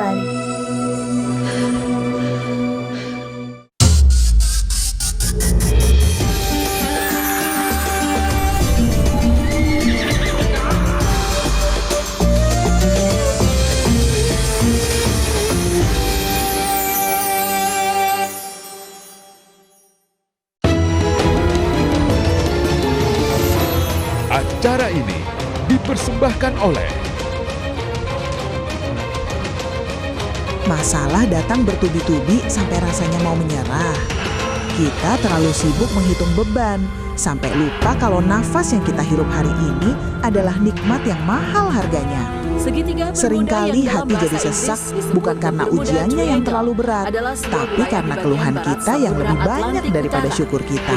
kembali. Acara ini dipersembahkan oleh Masalah datang bertubi-tubi sampai rasanya mau menyerah. Kita terlalu sibuk menghitung beban, sampai lupa kalau nafas yang kita hirup hari ini adalah nikmat yang mahal harganya. Seringkali hati jadi sesak bukan karena ujiannya yang terlalu berat, tapi karena keluhan kita yang lebih banyak daripada syukur kita.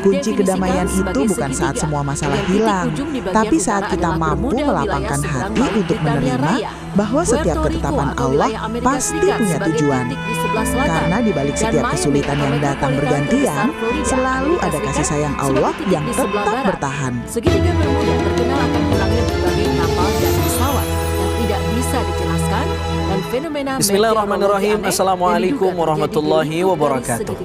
Kunci kedamaian itu bukan saat semua masalah hilang, tapi saat kita mampu melapangkan hati untuk menerima bahwa setiap ketetapan Allah pasti punya tujuan. Karena di balik setiap kesulitan yang datang bergantian, selalu ada kasih sayang Allah yang tetap bertahan. Segitiga Bermuda terkenal akan hilangnya berbagai kapal dan pesawat yang tidak bisa dijelaskan dan fenomena Bismillahirrahmanirrahim. Assalamualaikum warahmatullahi wabarakatuh.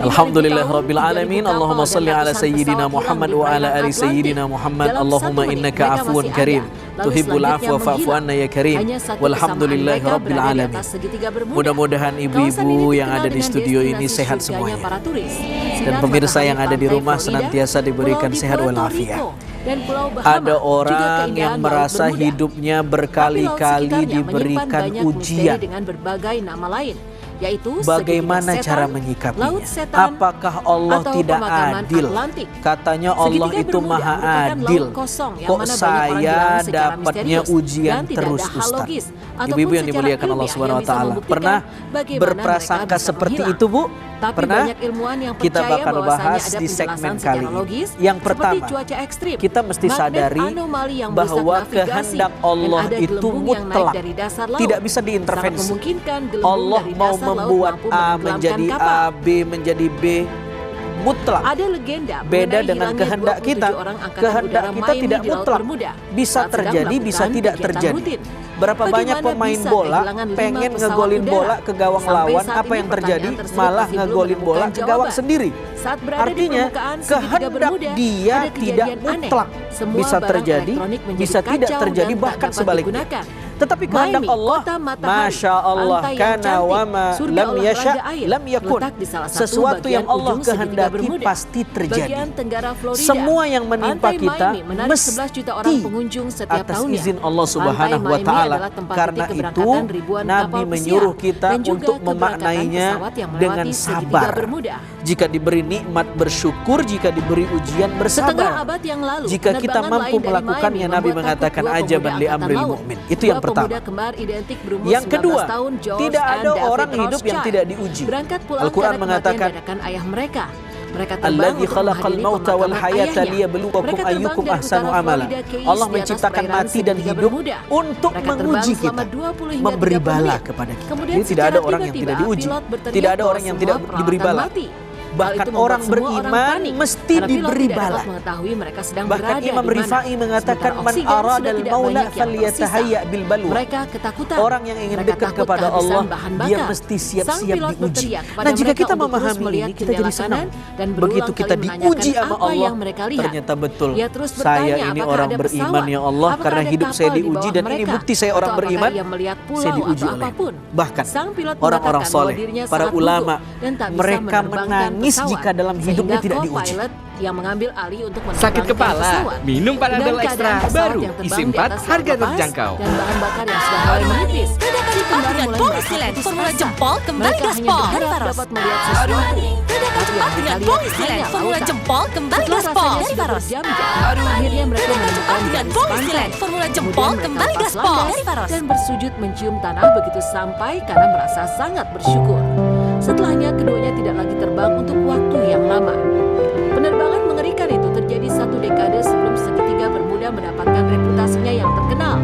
Alhamdulillahirabbil alamin. Allahumma salli ala sayyidina Muhammad wa ala ali sayyidina Muhammad. Allahumma innaka afuwun karim tuhibbul afwa fa'fu anna ya karim. Walhamdulillahirabbil alamin. Mudah-mudahan ibu-ibu yang ada di studio ini sehat semuanya, dan pemirsa yang ada di rumah senantiasa diberikan sehat walafiat. Ada orang yang merasa hidupnya berkali-kali diberikan ujian. Bagaimana cara menyikapinya? Apakah Allah tidak adil? Katanya Allah itu maha adil. Kok saya dapatnya ujian terus, Ustaz? Ibu-ibu yang dimuliakan Allah Subhanahu wa taala, pernah berprasangka seperti itu, Bu? Pernah? Kita bakal bahas di segmen kali ini. Yang pertama, kita mesti sadari bahwa kehendak Allah itu mutlak, tidak bisa diintervensi. Allah mau membuat A menjadi A, B menjadi B, mutlak. Beda dengan kehendak kita. Kehendak kita tidak mutlak. Bisa terjadi, bisa tidak terjadi. Berapa banyak pemain bola pengen ngegolin bola ke gawang lawan, apa yang terjadi? Malah ngegolin bola ke gawang sendiri. Artinya kehendak dia tidak mutlak. Bisa terjadi, bisa tidak terjadi, bahkan sebaliknya. Tetapi kehendak Allah, Masya Allah, kana wa ma lam yasha lam yakun. Sesuatu yang Allah kehendaki pasti terjadi. Semua yang menimpa kita mesti atas izin Allah Subhanahu wa taala. Karena itu Nabi menyuruh kita untuk memaknainya dengan sabar. Jika diberi nikmat bersyukur, jika diberi ujian bersabar. Jika kita mampu melakukannya, Nabi mengatakan ajaban li amril mu'min. Itu yang pertama. Yang kedua, tidak ada orang hidup yang tidak diuji. Al-Quran mengatakan, Alladzi khalaqal mauta wal hayata liyabluwakum ayyukum ahsanu amala. Allah menciptakan mati dan hidup untuk menguji kita, memberi bala kepada kita. Jadi tidak ada orang yang tidak diuji, tidak ada orang yang tidak diberi bala. Bahkan orang beriman mesti diberi bala. Bahkan Imam Rifai mengatakan, man aradal maula falyatahayya bil balwa. Orang yang ingin dekat kepada Allah, dia mesti siap-siap diuji. Nah, jika kita memahami ini, kita jadi senang. Begitu kita diuji sama Allah, ternyata betul, saya ini orang beriman ya Allah, karena hidup saya diuji dan ini bukti saya orang beriman, saya diuji oleh. Bahkan orang-orang soleh, para ulama, mereka menangis jika dalam hidupnya tidak diuji. Yang mengambil alih untuk sakit kepala, minum Panadol Extra baru, isi 4, harga terjangkau. Dan bahan bakar yang sudah mulai menipis. Dadakan cepat dengan Polisilen, formula jempol kembali gaspol dari Faros. Dadakan cepat dengan Polisilen, formula jempol kembali gaspol dari Faros. Akhirnya mereka menemukan dengan Polisilen, formula jempol kembali gaspol dari Faros. Dan bersujud mencium tanah begitu sampai karena merasa sangat bersyukur. Setelahnya keduanya tidak lagi terbang untuk waktu yang lama. Penerbangan mengerikan itu terjadi 1 dekade sebelum segitiga Bermuda mendapatkan reputasinya yang terkenal.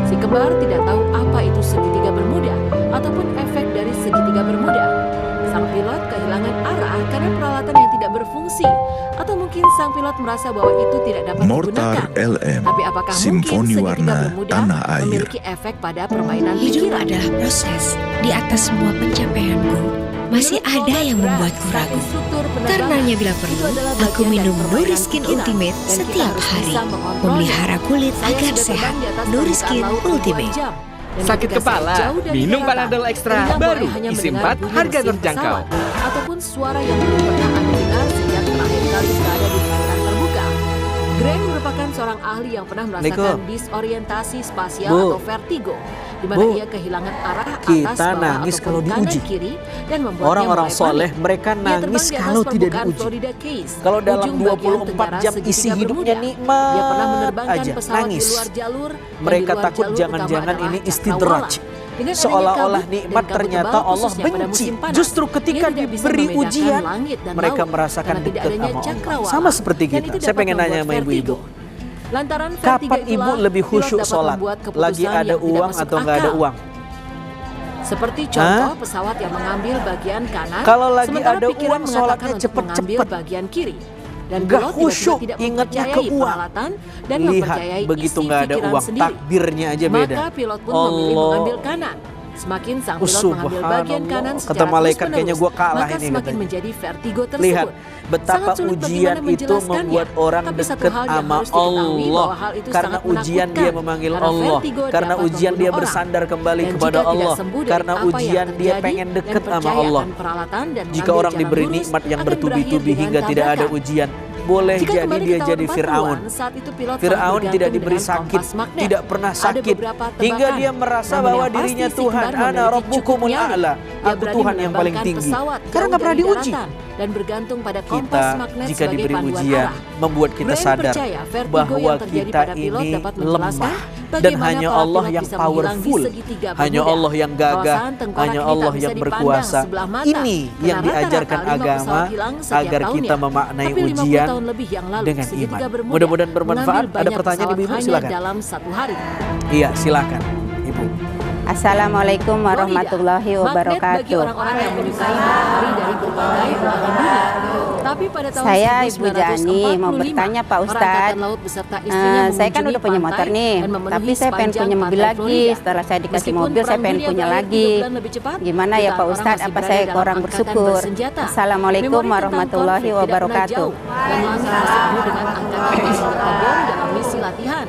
Si kembar tidak tahu apa itu segitiga Bermuda ataupun efek dari segitiga Bermuda. Sang pilot kehilangan arah karena peralatan yang tidak tidak berfungsi, atau mungkin sang pilot merasa bahwa itu tidak dapat Mortar digunakan. LM, Tapi apakah Simfoni mungkin Warna seketika bermudah Tanah Air. memiliki efek pada permainan Hidup pikiran? adalah proses. Di atas semua pencapaianku, masih ada yang membuatku ragu. Karenanya bila perlu, aku minum Nuriskin Ultimate setiap hari. Memelihara kulit agar sehat. Nuriskin Ultimate. Sakit kepala, minum Panadol Extra baru, isi 4, harga terjangkau. Ataupun suara yang belum pernah Anda dengar sejak terakhir kali berada di hutan terbuka. Grant merupakan seorang ahli yang pernah merasakan disorientasi spasial atau vertigo, di mana ia kehilangan arah atas, kita bawah, nangis ataupun kalau kanan, diuji. kiri, dan membuatnya Orang-orang mulai soleh panik. mereka Ia nangis terbang di atas kalau tidak permukaan diuji. Florida Keys, Kalau dalam ujung bagian 24 tenggara jam isi segitiga hidupnya Bermuda. nikmat Ia pernah menerbangkan aja, pesawat nangis. di luar jalur, dan Mereka di luar takut jalur jangan-jangan utama ini adalah istidraj. cakrawala. Dengan adanya Seolah-olah kabut nikmat, dan kabut ternyata tebal, Allah khususnya pada benci. musim panas, Justru ketika ia tidak bisa diberi membedakan ujian, langit dan mereka laut, merasakan karena tidak dekat adanya sama Allah. cakrawala. Sama seperti Dan kita. itu Saya dapat pengen nanya membuat sama ibu-ibu. vertigo. Lantaran Kapan vertigo ibu itulah, lebih pilot khusyuk dapat sholat? membuat keputusan Lagi ada yang tidak uang masuk atau nggak ada akal. uang? Seperti contoh pesawat yang mengambil bagian kanan, Kalau lagi sementara ada pikiran uang, mengatakan sholatnya untuk cepet-cepet. mengambil bagian kiri. Dan Nggak pilot khusyuk, tiba-tiba tidak ingatnya ke mempercayai uang. peralatan dan Lihat, mempercayai begitu isi nggak ada pikiran uang, sendiri. takdirnya aja beda. Maka pilot pun memilih Allah. mengambil kanan. Semakin sang pilot mengambil bagian Subhanallah. kanan Kata secara malaikat, terus-menerus, kayaknya gua kalah maka ini semakin katanya. menjadi vertigo tersebut. Lihat betapa Sangat sulit ujian bagaimana itu menjelaskannya. membuat orang Tapi satu dekat hal yang sama harus diketahui Allah. bahwa hal itu Karena sangat ujian dia menakutkan. memanggil Karena Allah. vertigo Karena dapat ujian dia membunuh bersandar kembali Dan kepada jika tidak Allah. sembuh dari Karena apa yang ujian dia terjadi pengen dan dekat sama percaya Allah. akan peralatan dan Jika mengambil orang jalan diberi lurus, nikmat yang akan bertubi-tubi berakhir hingga dengan tidak ada tabrakan. ujian, boleh Jika jadi kembali ke dia tahun jadi 40-an, Fir'aun. saat itu pilot Fir'aun sangat tidak bergantung diberi dengan sakit, kompas magnet. tidak pernah Ada sakit, beberapa hingga tebakan. dia merasa Namun bahwa yang pasti dirinya si Tuhan, kembar ana memiliki rabbukumul cukup nyali. a'la, Dia aku berani Tuhan yang paling menerbangkan tinggi. pesawat Karena jauh nggak pernah dari diuji. daratan dan bergantung pada Kita kompas magnet jika sebagai diberi panduan ujian arah. membuat kita Grant sadar percaya vertigo bahwa yang terjadi kita pada pilot ini dapat menjelaskan lemah dan bagaimana hanya para Allah pilot yang bisa menghilang di powerful, segitiga hanya Bermuda. Allah yang gagah, Kawasan tengkorak hanya ini Allah tak bisa yang dipandang berkuasa. sebelah mata. Ini Karena yang diajarkan rata-rata 5 agama pesawat hilang setiap agar kita tahunnya. memaknai Tapi 50 ujian tahun lebih yang lalu, dengan segitiga iman. Bermuda Mudah-mudahan bermanfaat. mengambil Ada banyak pertanyaan pesawat Ibu, hanya silakan. dalam satu hari. Iya, silakan Ibu. Assalamualaikum warahmatullahi Magnet bagi wabarakatuh. orang-orang yang menyukai matahari dari berbagai belahan dunia. Tapi pada tahun Saya Ibu 1945, Jani mau bertanya Pak orang Ustadz. angkatan laut beserta istrinya Saya kan mengunjungi udah punya pantai motor nih, dan memenuhi tapi saya pengen sepanjang punya mobil pantai lagi. Florida. Setelah saya dikasih Meskipun mobil, saya perang pengen dunia punya berakhir lagi. 3 bulan lebih cepat, Gimana ya jutaan Pak orang Ustadz? masih Apa berada saya dalam kurang angkatan bersyukur? bersenjata. Assalamualaikum Memori tentang warahmatullahi konflik tidak pernah wabarakatuh. jauh, dan langit masih penuh dengan angkatan bersenjata bom dalam misi latihan.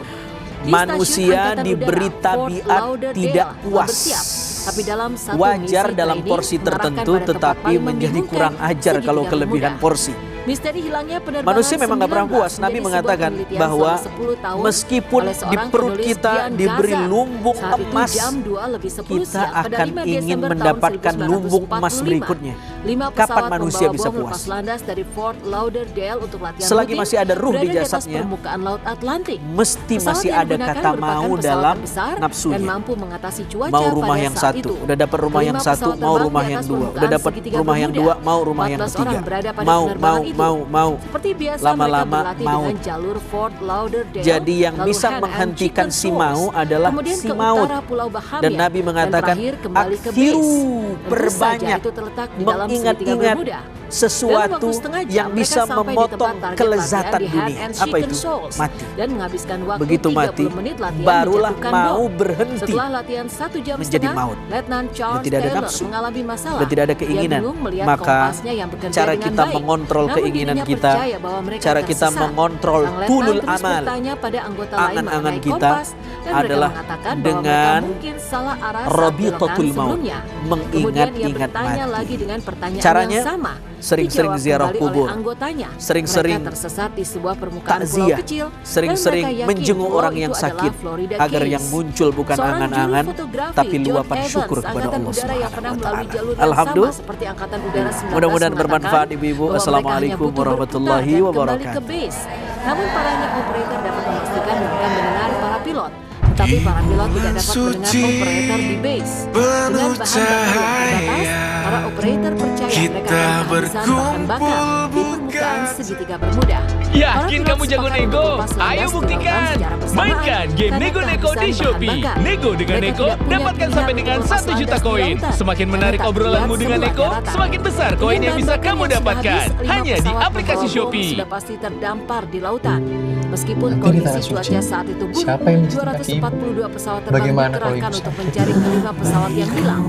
Di Manusia Stasiun Angkatan diberi Udara Fort tabiat Lauderdale tidak telah puas. bersiap. Tapi dalam satu Wajar misi dalam training porsi mengarahkan tertentu, pada tempat tetapi paling menjadi membingungkan, kurang ajar kalau segitiga kelebihan Bermuda. porsi. Misteri hilangnya penerbangan Manusia memang nggak pernah 19 puas. Nabi menjadi sebuah mengatakan penelitian bahwa selama 10 tahun meskipun oleh di seorang perut penulis kita Dian diberi Gaza. lumbung Saat itu emas, jam 2:10 kita siang pada akan 5 ingin Desember tahun mendapatkan lumbung emas 1945. berikutnya. 5 Kapan pesawat manusia membawa bisa bom puas? lepas landas dari Fort Lauderdale untuk latihan Selagi rutin masih ada ruh di berada atas jasadnya, permukaan laut Atlantik. mesti Pesawat masih yang ada digunakan kata merupakan mau pesawat dalam terbesar dan nafsunya. mampu mengatasi cuaca Mau rumah pada yang saat satu, itu. udah dapat rumah yang Kelima satu, pesawat mau terbang rumah di yang atas dua, udah permukaan dapat segitiga rumah yang Bermuda. dua, mau rumah yang 14 orang ketiga. berada pada Mau, penerbangan itu. mau. Seperti biasa Lama-lama mereka berlatih maut. dengan jalur Fort Lauderdale. Jadi yang lalu bisa Hand and menghentikan Chicken si Shoals, mau adalah kemudian si ke maut. utara Pulau Bahamia, Dan Nabi mengatakan, terakhir kembali ke "Aksiru, base." Tentu perbanyak saja itu terletak di dalam segitiga mengingat-ingat Bermuda. sesuatu Dalam waktu setengah jam, yang mereka bisa sampai di memotong tempat target kelezatan latihan di Hand dunia. and Apa Chicken itu? Shoals, Mati. dan menghabiskan waktu Begitu 30 mati, menit latihan barulah menjatuhkan mau bom. berhenti Setelah latihan 1 jam menjadi setengah, maut. Letnan Charles tidak ada Taylor nafsu, mengalami masalah. dan tidak ada Dia keinginan. bingung melihat Maka kompasnya yang bekerja cara dengan kita baik. mengontrol Namun keinginan dirinya kita, percaya bahwa mereka cara kita tersesat. mengontrol Sang Letnan tulul terus amal, bertanya pada anggota lain angan-angan mengenai kita kompas, dan mereka adalah mengatakan bahwa dengan mereka mungkin salah arah saat Rabitatul belokan maut, sebelumnya. Kemudian ia mengingat-ingat bertanya mati. lagi dengan pertanyaan Caranya, yang sama. sering-sering Dijawab ziarah kembali kubur, oleh anggotanya. sering-sering Mereka tersesat di sebuah permukaan pulau takziah, kecil, sering-sering dan mereka yakin menjenguk pulau orang itu yang adalah sakit, Florida agar Keys. yang muncul bukan Seorang juru angan-angan, fotografi, tapi John luapan Evans, syukur kepada angkatan Allah udara yang pernah Subhanahu wa melalui Ta'ala. jalur yang sama Alhamdulillah. seperti angkatan udara 19 Mudah-mudahan mengatakan bermanfaat ibu-ibu. bahwa mereka Assalamualaikum hanya butuh warahmatullahi berputar dan kembali wabarakatuh. ke base. Namun para operator dapat memastikan mereka mendengar para pilot. Tetapi para pilot tidak dapat mendengar operator di base. Dengan bahan bakar yang terbatas, para operator percaya mereka akan kehabisan bahan bakar di permukaan segitiga Bermuda. Yakin kamu jago nego? Ayo buktikan! Mainkan game Nego-Nego di Shopee. Nego dengan Neko, dapatkan sampai dengan 1 juta koin. Semakin menarik obrolanmu dengan Neko, semakin besar koin yang bisa kamu dapatkan. Hanya di aplikasi Shopee. Sudah pasti terdampar di lautan. Meskipun kondisi cuaca saat itu buruk, 242 pesawat terbang dikerahkan untuk mencari kelima pesawat yang hilang.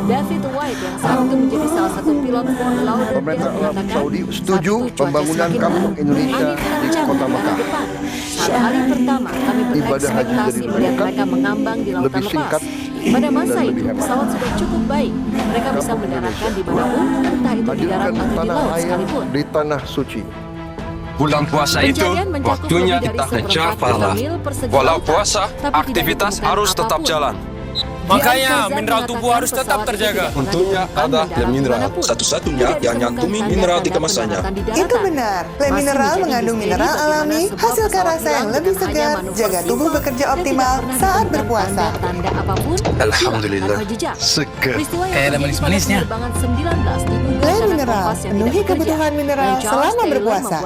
David White yang saat itu menjadi salah satu pilot Fort Lauderdale mengatakan, Saudi setuju pembangunan kampung Indonesia di Kota Mekah. Saat hari pertama, kami berekspektasi melihat mereka mengambang di lautan lepas. Pada masa itu, pesawat sudah cukup baik. Mereka bisa mendaratkan di manapun, entah itu di darat atau di laut sekalipun. Di tanah suci. Bulan puasa itu waktunya kita kejar pahala. Walau puasa, aktivitas harus tetap jalan. Makanya mineral tubuh harus tetap terjaga. Untungnya ada Le Mineral, satu-satunya yang nyantumi mineral di kemasannya. Itu benar. Le Mineral mengandung mineral alami, hasilkan rasa yang lebih segar, jaga tubuh bekerja optimal saat berpuasa. Alhamdulillah, segar. Kayak ada manis-manisnya. Le Mineral, penuhi kebutuhan mineral selama berpuasa.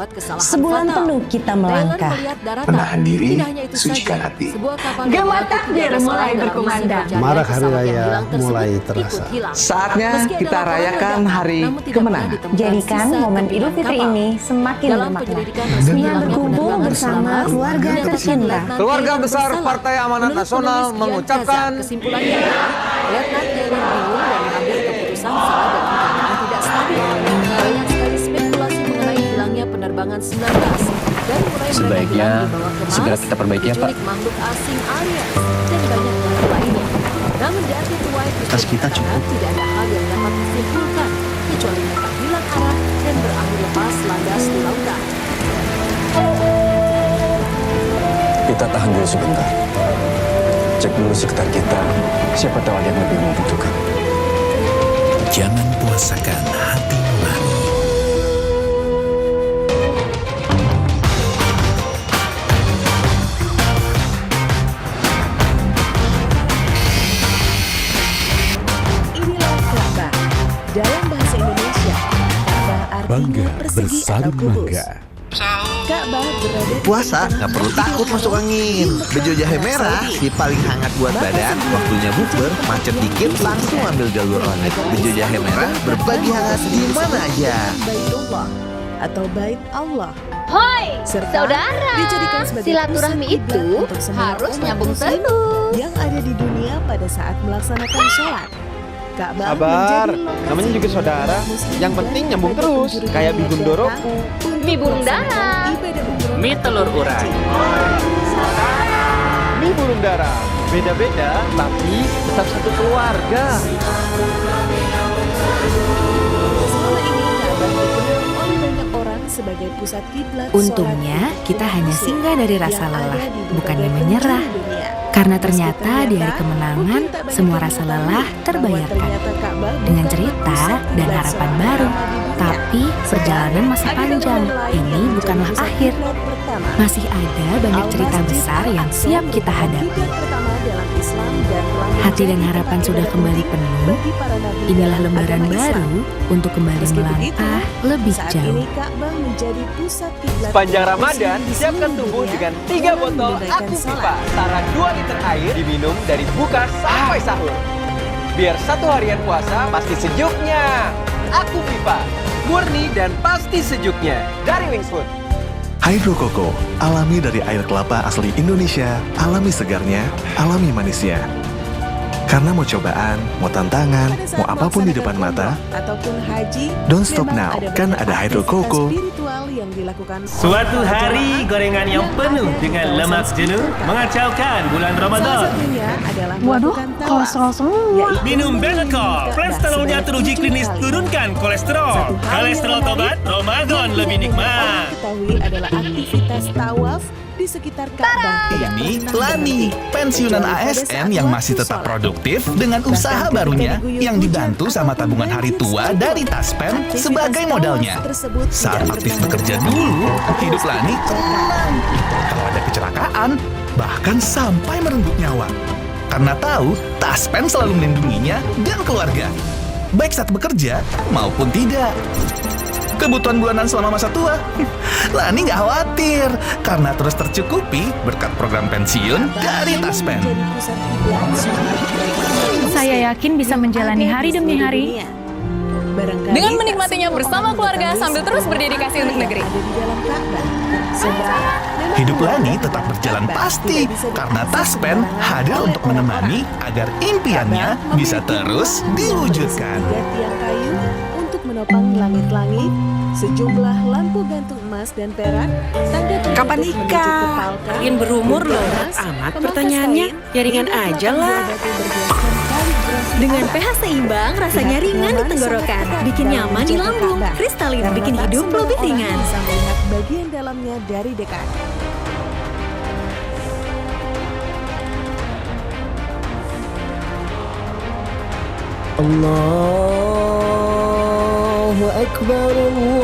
Sebulan penuh kita melangkah, Menahan diri, sucikan hati. Gema takbir mulai berkumandang. Marak hari raya mulai terasa. Saatnya kita rayakan hari kemenangan. Jadikan momen Idul Fitri ini semakin bermakna dengan berkumpul bersama keluarga tercinta. Keluarga besar Partai Amanat Nasional mengucapkan kesimpulannya adalah Letnan Taylor bingung dan mengambil keputusan saat dalam keadaan tidak stabil. Banyak sekali spekulasi mengenai hilangnya penerbangan 19 dan mulai Sebaiknya segera kita perbaiki ya, Pak. Makhluk asing alias dan banyak hal lainnya. Namun David White Tas kita cukup. tidak ada hal yang dapat disimpulkan kecuali mereka hilang arah dan berakhir lepas landas di lautan. Kita tahan dulu sebentar. Cek dulu sekitar kita, siapa tahu ada yang lebih membutuhkan. Jangan puasakan hati nurani. Inilah Ka'bah. Dalam bahasa Indonesia, Ka'bah artinya persegi atau kubus. Ka'bah berada di Puasa nggak perlu takut masuk angin. Bejo jahe merah si paling hangat buat badan. Waktunya bukber, macet dikit langsung ambil jalur online. Bejo jahe merah berbagi hangat di mana aja. Baitullah atau Bait Allah. Hoi, Serta saudara, dijadikan sebagai silaturahmi pusat itu kiblat untuk semua harus umat nyambung muslim terus. yang ada di dunia pada saat melaksanakan sholat. Ka'bah Sabar, menjadi lokasi namanya juga saudara. muslim Yang dan penting nyambung ibadah terus, kunjungan kayak yang bihun datang doroku. untuk Mie burung melaksanakan dara. ibadah umroh Mie telur urai. Mie burung dara, beda-beda tapi tetap satu keluarga. Selama ini Ka'bah dikenal oleh banyak orang sebagai pusat kiblat. Untungnya sholat kita umat hanya muslim singgah dari yang rasa ada lelah, di berbagai bukannya penjuru menyerah. dunia. Karena Meski ternyata di hari ternyata, kemenangan, mungkin tak banyak semua yang rasa mengetahui lelah bahwa terbayarkan ternyata Ka'bah dengan bukanlah cerita pusat dan kiblat harapan sholat baru. pertama di dunia. Tapi perjalanan masih Ada panjang. bangunan lain Ini yang menjadi bukanlah pusat akhir. kiblat pertama. Masih ada banyak cerita Al-Masjid besar yang Al-Aqsa siap kita merupakan hadapi. kiblat pertama dalam Islam dan telah Hati dan menjadi harapan tempat sudah ibadah kembali utama penuh. bagi para nabi Inilah dalam lembaran agama Islam. baru untuk kembali Meski begitu, melangkah lebih saat jauh. ini Ka'bah menjadi pusat kiblat Sepanjang umat Ramadan, Muslim di siapkan seluruh tubuh dunia dengan 3 dalam botol menunaikan Aku sholat. Pipa. Setara 2 liter air diminum dari buka sampai sahur. Biar satu harian puasa pasti sejuknya. Aku Pipa, murni dan pasti sejuknya dari Wingsfood. Hydro Coco, alami dari air kelapa asli Indonesia, alami segarnya, alami manisnya. Karena mau cobaan, mau tantangan, Pada saat mau apapun di depan melaksanakan mata, umroh ataupun haji, don't stop memang now, kan banyak ada Hydro aktivitas Coco. spiritual yang dilakukan Suatu hari gorengan yang penuh dengan lemak jenuh mengacaukan bulan Salah Ramadan. satunya adalah Waduh, melakukan tawaf, kolesterol semua. yaitu Minum mengunjungi Benecol, Ka'bah kolesterolnya sebanyak teruji 7 klinis, kali. turunkan kolesterol. Satu hal yang Kolesterol menarik tobat, Ramadan yang lebih tidak banyak nikmat. orang ketahui adalah aktivitas tawaf di sekitar Ka'bah. Tidak Ini pernah Lani, berhenti. pensiunan Kecuali pada ASN saat yang masih waktu tetap sholat. produktif dengan Bahkan usaha ketika barunya diguyur yang hujan dibantu sama ataupun tabungan hari banjir tua sekalipun, dari Taspen aktivitas sebagai tawaf modalnya. tersebut Saat tidak aktif berdampak bekerja buruk dulu, pada hidup Lani kecelakaan. tenang. Kalau ada kecelakaan, bahkan sampai merenggut nyawa. Karena tahu Taspen selalu melindunginya dan keluarga, baik saat bekerja maupun tidak. Kebutuhan bulanan selama masa tua, Lani nggak khawatir karena terus tercukupi berkat program pensiun dari Taspen. Saya yakin bisa menjalani hari demi hari dengan menikmatinya bersama keluarga sambil terus berdedikasi untuk negeri. Hidup Lani tetap berjalan pasti karena Taspen hadir untuk menemani agar impiannya bisa terus diwujudkan. Tiang kayu untuk menopang langit-langit, sejumlah lampu gantung emas dan perak, tanda kapan nikah? Ingin berumur loh, amat pertanyaannya. Ya ringan aja lah. Dengan pH seimbang, rasanya ringan di tenggorokan, bikin nyaman di lambung. Kristalin bikin hidup lebih ringan. Bisa melihat bagian dalamnya dari dekat. Allahu Akbar, Allahu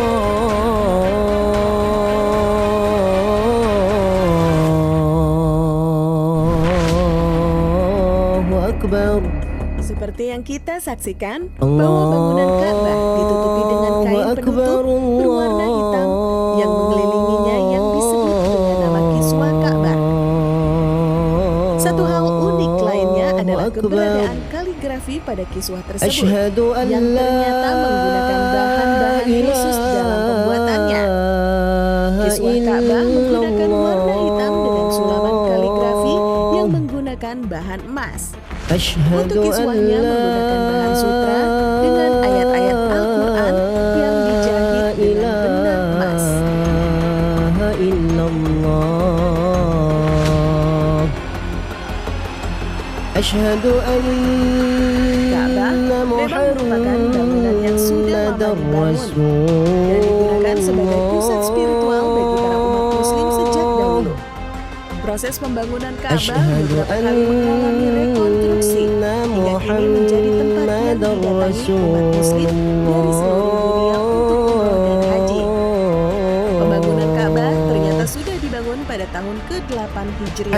Akbar. Seperti yang kita saksikan, bahwa bangunan Ka'bah ditutupi dengan kain penutup berwarna hitam yang mengelilinginya yang disebut dengan nama kiswah Ka'bah. Satu hal unik lainnya adalah keberadaan kaligrafi pada kiswah tersebut yang ternyata menggunakan bahan-bahan khusus dalam pembuatannya. Kiswah Ka'bah menggunakan warna hitam dengan sulaman kaligrafi yang menggunakan bahan emas. Untuk kiswahnya menggunakan bahan sutra dengan ayat-ayat Al-Quran yang dijahit dengan benang emas. Ka'bah memang merupakan bangunan yang sudah lama dibangun dan digunakan sebagai pusat spiritual bagi para umat muslim sejak dahulu. Proses pembangunan Ka'bah beberapa kali mengalami rekonstruksi hingga kini menjadi tempat yang didatangi umat muslim dari seluruh dunia untuk umroh dan haji. Pembangunan Ka'bah ternyata sudah dibangun pada tahun ke-8 Hijriah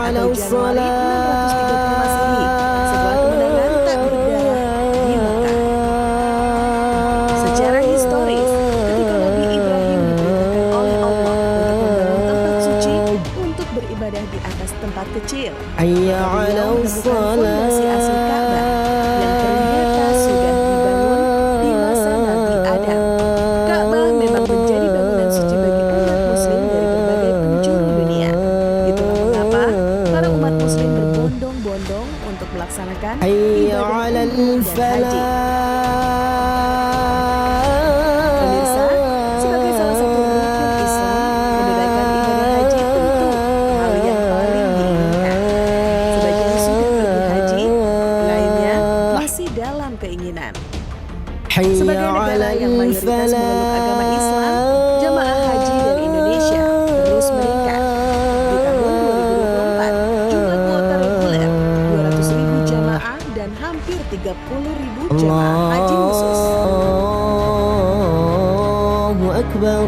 atau Januari 630 Masehi setelah kemenangan tak berdarah di Mekah. Secara historis, ketika Nabi Ibrahim diperintahkan oleh Allah untuk membangun tempat suci untuk beribadah di atas tempat kecil, beliau menemukan fondasi asli Ka'bah yang ternyata sudah dibangun di masa Nabi Adam. Ka'bah memang menjadi bangunan suci bagi umat muslim dari berbagai penjuru dunia. Itulah mengapa para umat muslim berbondong-bondong untuk melaksanakan ibadah umroh dan haji. Pemirsa, sebagai salah satu rukun Islam, menunaikan ibadah haji tentu hal yang paling diinginkan. Sebagian sudah pergi haji, lainnya masih dalam keinginan. Sebagai negara yang mayoritas memeluk agama Islam, jamaah haji dari Indonesia terus meningkat. Di tahun 2024, jumlah kuota reguler 200.000 jamaah dan hampir 30.000 jamaah haji khusus. Allahu Akbar.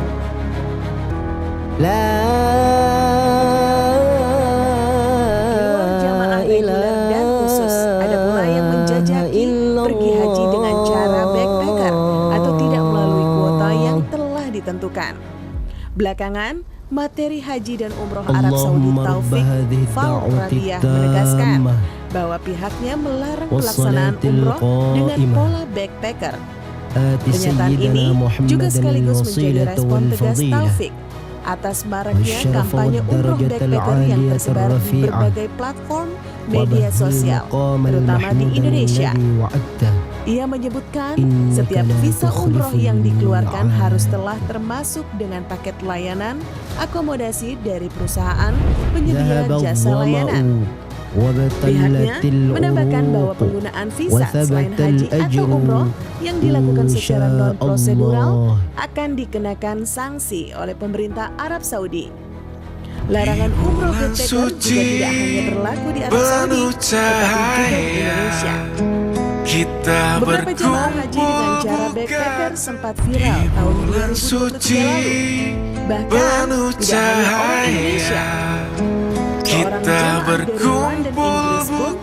La jamaah reguler dan khusus, ada pula yang menjajaki pergi haji dengan cara backpacker atau tidak melalui kuota yang telah ditentukan. Belakangan, materi haji dan umroh Arab Saudi Taufik Fal Radiyah menegaskan bahwa pihaknya melarang pelaksanaan umroh dengan pola backpacker. Pernyataan ini juga sekaligus menjadi respon tegas Taufik atas maraknya kampanye umroh backpacker yang tersebar di berbagai platform media sosial, terutama di Indonesia. Ia menyebutkan setiap visa umroh yang dikeluarkan harus telah termasuk dengan paket layanan akomodasi dari perusahaan penyedia jasa layanan. Pihaknya menambahkan bahwa penggunaan visa selain haji atau umroh yang dilakukan secara non-prosedural akan dikenakan sanksi oleh pemerintah Arab Saudi. Larangan umroh backpacker juga tidak hanya berlaku di Arab Saudi, tetapi juga di Indonesia. Beberapa jemaah haji dengan cara backpacker sempat viral tahun 2023 lalu. Bahkan tidak hanya orang Indonesia, Kita berkumpul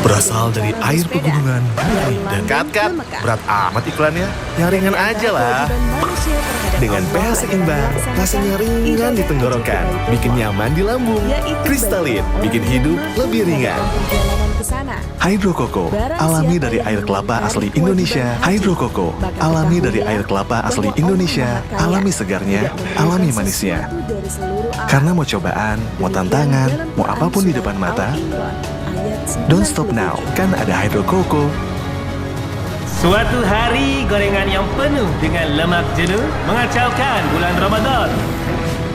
berasal dari air pegunungan dan kat, berat amat iklannya. Yang ringan aja lah. Dengan pH seimbang, rasanya ringan di tenggorokan, bikin nyaman di lambung. Kristalin, bikin hidup lebih ringan. Hydro Coco, alami dari air kelapa asli Indonesia. Hydro Coco, alami dari air kelapa asli Indonesia. Alami segarnya, alami manisnya. Karena mau cobaan, mau tantangan, mau apapun di depan mata, don't stop now, kan ada Hydro Coco. Suatu hari gorengan yang penuh dengan lemak jenuh mengacaukan bulan Ramadan.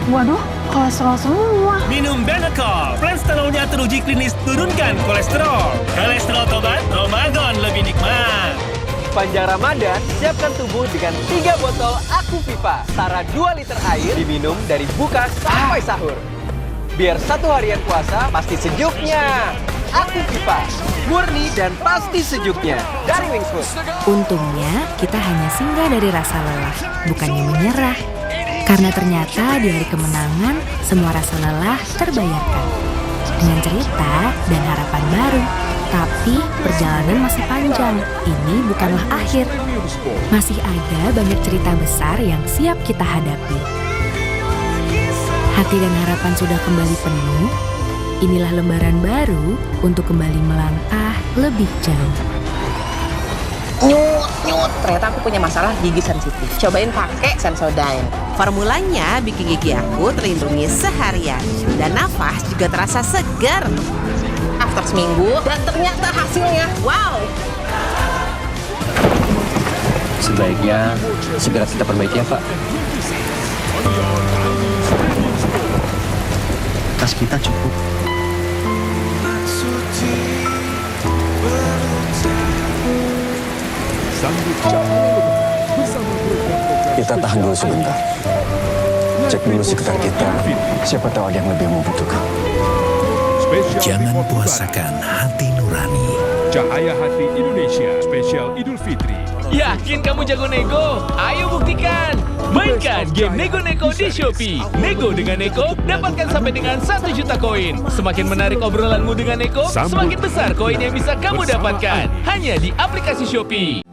Waduh, kolesterol semua. Minum Benecol, kolesterolnya teruji klinis turunkan kolesterol. Kolesterol tobat, Ramadan lebih nikmat. Panjang Ramadan, siapkan tubuh dengan 3 botol Aku Viva. Setara 2 liter air diminum dari buka sampai sahur. Biar 1 harian puasa pasti sejuknya. Aku Viva, murni dan pasti sejuknya dari Wings Food. Untungnya kita hanya singgah dari rasa lelah, bukannya menyerah. Karena ternyata di hari kemenangan, semua rasa lelah terbayarkan. Dengan cerita dan harapan baru. Tapi perjalanan masih panjang, ini bukanlah akhir. Masih ada banyak cerita besar yang siap kita hadapi. Hati dan harapan sudah kembali penuh. Inilah lembaran baru untuk kembali melangkah lebih jauh. Nyut, ternyata aku punya masalah gigi sensitif. Cobain pakai Sensodyne. Formulanya bikin gigi aku terlindungi seharian. Dan nafas juga terasa segar. After seminggu, dan ternyata hasilnya, wow! Sebaiknya segera kita perbaiki ya, Pak. Tas kita cukup. Kita tahan dulu sebentar. Cek dulu sekitar kita. Siapa tahu ada yang lebih membutuhkan. Jangan puasakan hati nurani. Cahaya Hati Indonesia Spesial Idul Fitri. Yakin kamu jago nego? Ayo buktikan. Mainkan game Nego Neko di Shopee. Nego dengan Neko, dapatkan sampai dengan 1 juta koin. Semakin menarik obrolanmu dengan Neko, semakin besar koin yang bisa kamu dapatkan. Hanya di aplikasi Shopee.